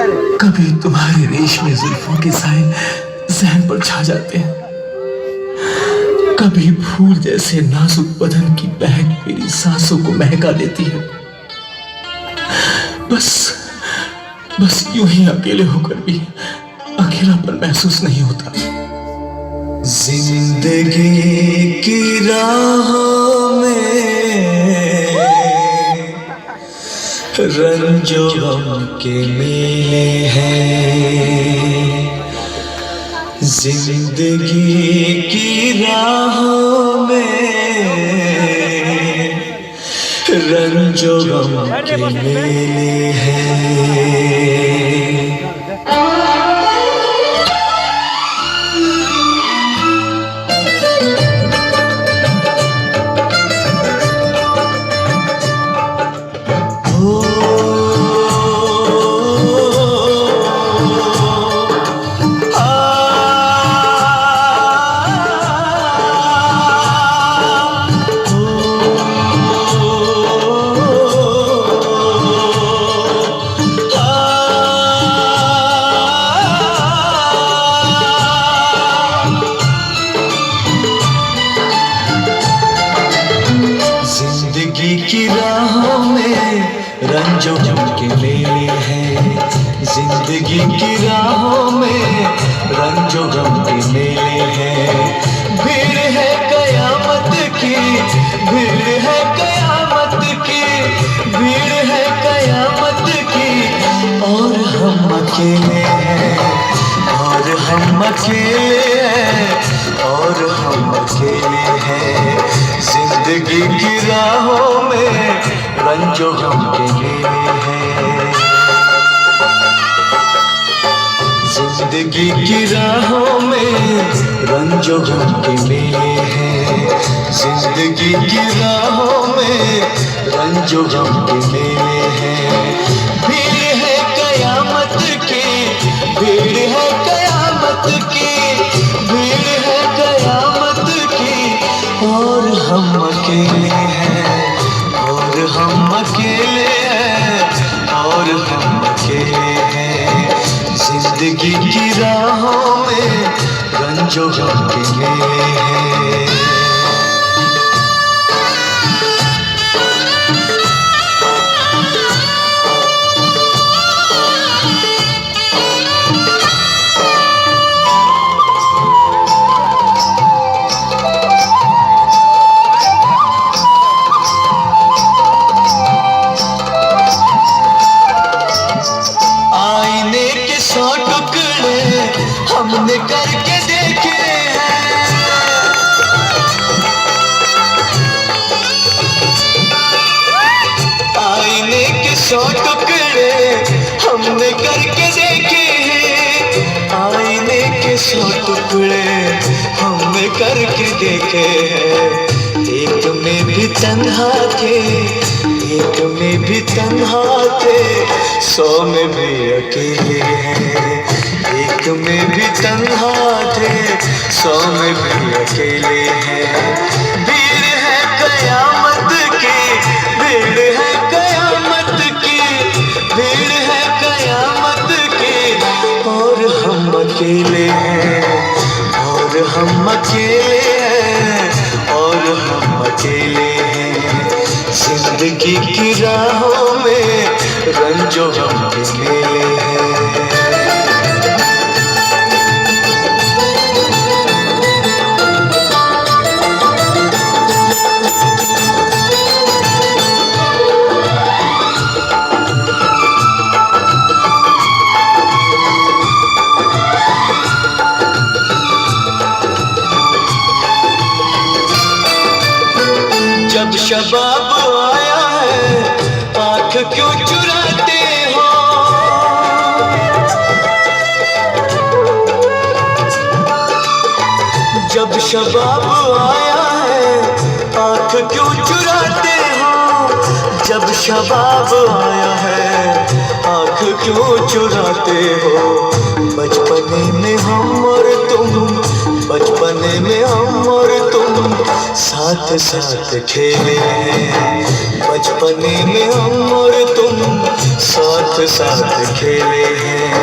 कभी तुम्हारे रेशमी जुल्फों के साए जहन पर छा जाते हैं, कभी फूल जैसे नाजुक बदन की महक मेरी सांसों को महका देती है। बस बस यूं ही अकेले होकर भी अकेलापन महसूस नहीं होता। जिंदगी की राहों में रंजो गम के मेले हैं, जिंदगी की राहों में रंजो गम के मेले हैं। जिंदगी की राहों में रंजो गम के मेले हैं, जिंदगी की राहों में रंजो गम के मेले हैं। भीड़ है कयामत की, भीड़ है कयामत की, भीड़ है कयामत की, और हम अकेले हैं, और हम अकेले हैं, और हम अकेले हैं। जिंदगी की राहों में रंजो गम के मेले हैं, जिंदगी की राहों में रंजो गम के मेले हैं, जिंदगी की राहों में रंजो गम के मेले हैं। भीड़ है कयामत की, भीड़ है कयामत की, भीड़ है कयामत की, और हम अकेले हैं, और हम अकेले हैं, और हम अकेले हैं। जिंदगी की राहों में रंजो गम के मेले हैं। हमने करके देखे हैं, आईने के 100 टुकड़े हमने करके देखे हैं, आईने के 100 टुकड़े हमने करके देखे हैं। एक में भी तन्हा थे, एक में भी तन्हा थे, 100 में भी अकेले हैं। एक में भी तन्हा थे, 100 में भी अकेले हैं। भीड़ है कयामत की, भीड़ है कयामत की, भीड़ है कयामत की, और हम अकेले हैं, और हम अकेले हैं, और हम अकेले हैं। जिंदगी की राहों में रंजो गम के मेले हैं। जब शबाब आया है आँख क्यों चुराते हो, जब शबाब आया है आँख क्यों चुराते हो, जब शबाब आया है आँख क्यों चुराते हो। बचपने में हम और तुम, बचपने में हम और तुम साथ साथ खेले हैं, बचपने में हम और तुम साथ साथ खेले हैं।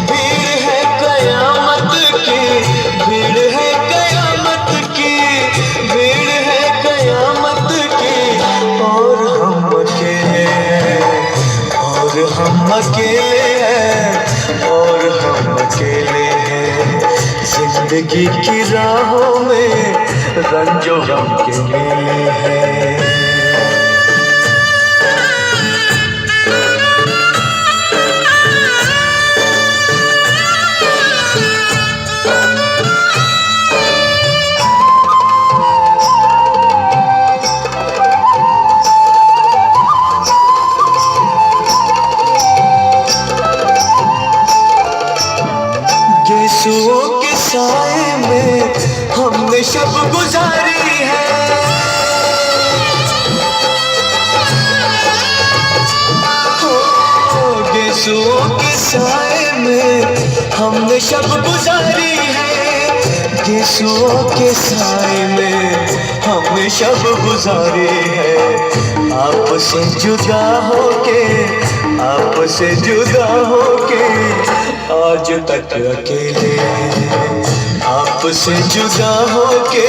भीड़ है कयामत की, भीड़ है कयामत की, भीड़ है कयामत की, और हम अकेले हैं, और हम अकेले हैं, और हम अकेले हैं। जिंदगी की राहों में रंजो गम के मेले हैं। गेसुओं के साए में हमने शब गुजारी है। हो गेसुओं के साए में हमने शब गुजारी है। गेसुओं के साए में हमने शब गुजारी है। आपसे जुदा होके, आपसे जुदा होके आज तक अकेले हैं। आपसे जुदा होके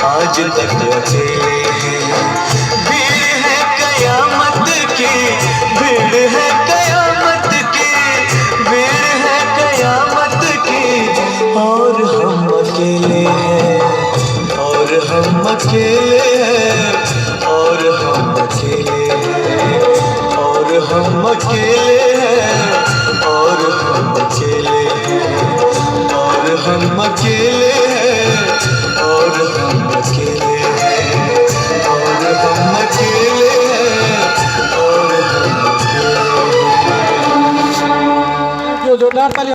आज तक अकेले हैं। भीड़ है कयामत की, भीड़ है कयामत की, भीड़ है कयामत की, और हम अकेले हैं, और हम अकेले हैं, और हम अकेले हैं, और हम अकेले हैं, और हम अकेले हैं, और हम अकेले हैं, और हम अकेले हैं, और हम अकेले हैं, और हम अकेले हैं। जोरदार ताली।